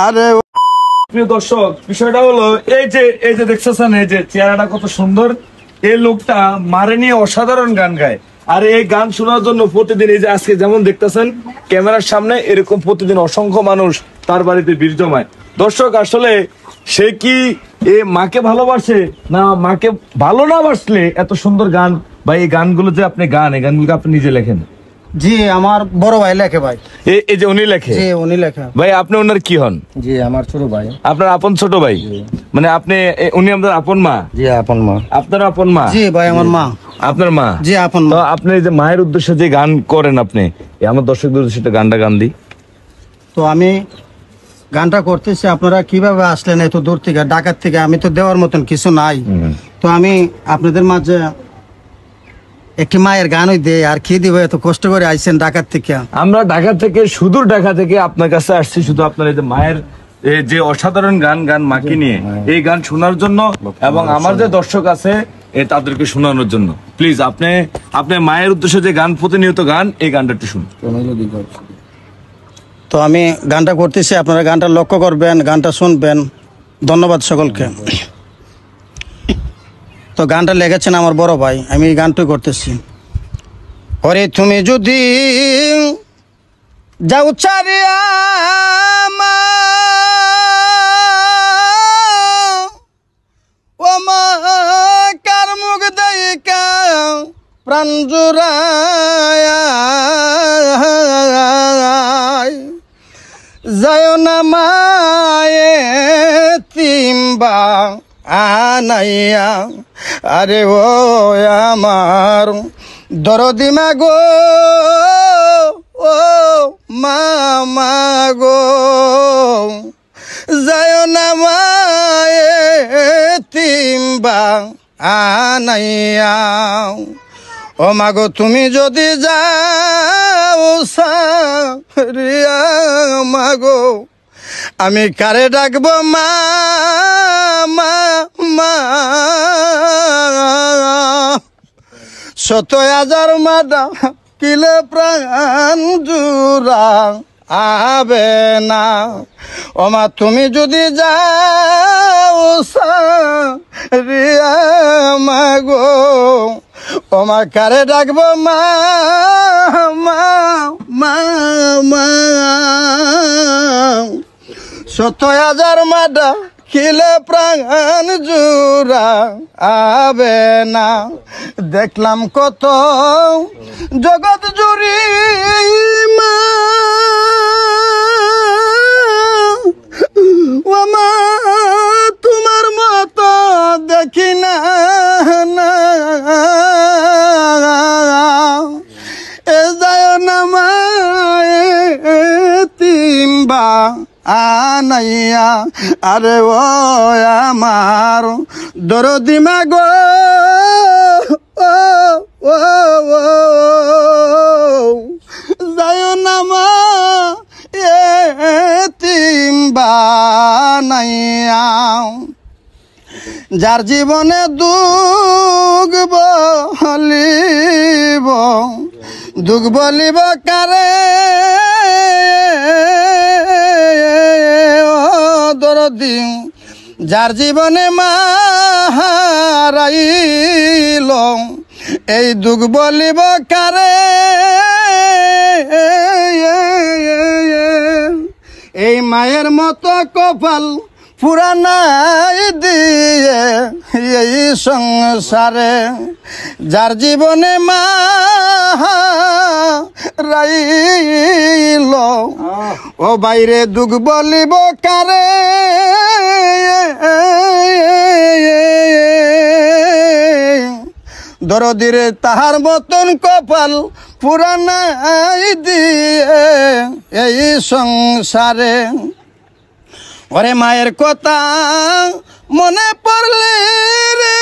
আরে প্রিয় দর্শক, বিষয়টা হলো এই যে দেখতেছেন, এই যে চেহারাটা কত সুন্দর, এই লোকটা মারে নিয়ে অসাধারণ গান গায়। আর এই গান শোনার জন্য প্রতিদিন, এই যে আজকে যেমন দেখতেছেন ক্যামেরার সামনে, এরকম প্রতিদিন অসংখ্য মানুষ তার বাড়িতে ভিড় জমায়। দর্শক, আসলে সে কি এ মাকে ভালোবাসে, না মাকে ভালো না বাসলে এত সুন্দর গান বা এই গানগুলো যে আপনি গান, এই গানগুলো আপনি নিজে লেখেন? জি, আমার বড় ভাই লেখে ভাই। এই যে উনি লেখে? জি, উনি লেখে ভাই। আপনি ওনার কি হন? জি, আমার ছোট ভাই। আপনার আপন ছোট ভাই? মানে আপনি, উনি আপনার আপন মা? জি, আপন মা। আপনার আপন মা? জি ভাই, আমার মা। আপনার মা? জি, আপন মা। তো আপনি যে মায়ের উদ্দেশ্যে যে গান করেন, আপনি আমার দর্শকদের উদ্দেশ্যে গানটা গান দিই। তো আমি গানটা করতেছি, আপনারা কিভাবে আসলেন এত দূর থেকে, ঢাকার থেকে? আমি তো দেওয়ার মতন কিছু নাই, তো আমি আপনাদের মাঝে একটি মায়ের গানই দেই। আর কি দিব, এত কষ্ট করে আইছেন ঢাকার থেকে। আমরা ঢাকা থেকে, সুদূর ঢাকা থেকে আপনার কাছে আসছি শুধু আপনার এই যে মায়ের যে অসাধারণ গান মাকে নিয়ে, এই গান শোনার জন্য, এবং আমার যে দর্শক আছে তাদেরকে শোনানোর জন্য। প্লিজ আপনি মায়ের উদ্দেশ্যে যে গান, প্রতিনিয়ত গান, এই গানটা একটু শুনুন। তো আমি গানটা করতেছি, আপনারা গানটা লক্ষ্য করবেন, গানটা শুনবেন। ধন্যবাদ সকলকে। তো গানটা লেগেছেন আমার বড় ভাই, আমি এই গানটাই করতেছি। ওরে তুমি যদি যাও চারিয়া ও মা, কার মুখ দেইকা প্রাণ জুড়ায় যায় না মায়ে তিম্বা আনাইয়া। আরে ও আমার দরদি মা গো, ও মামা গো, যায় না মায়ে তিম্বা আনাইয়া। ও মাগো, তুমি যদি যাও সারিয়া মাগো, আমি কারে ডাকবো মা মা মা। ৭০,০০০ মাদা কিলে প্রাণ জুড়া আবে না। ও মা, তুমি যদি যাও সারিয়া মাগো, ও মা কারে ডাকবো মা মা মা মা। ৭০,০০০ মাদা খিলে প্রাণ জুড়া আবে না। দেখলাম কত জগৎ জুড়ি মা, ও মা তোমার মতো দেখি না এ যায় না মায়ে তিম্বা আনাইয়া। আরে ও আমার দরদি মা গো, ও ও যায় না মা তিম্বা আনাইয়া। যার জীবনে দুঃখ বলিব কারে, দরদি যার জীবনে মা হারাইল, এই দুঃখ বলিব কারে। এই মায়ের মতো কপাল পুরানাই দিয়ে এই সংসারে, যার জীবনে মা রাইল, ও বাইরে দুঃখ বলিব কারে। দরদিরে তাহার মতন কপাল পুরানাই দিয়ে এই সংসারে। ওরে মায়ের কথা মনে পড়লে রে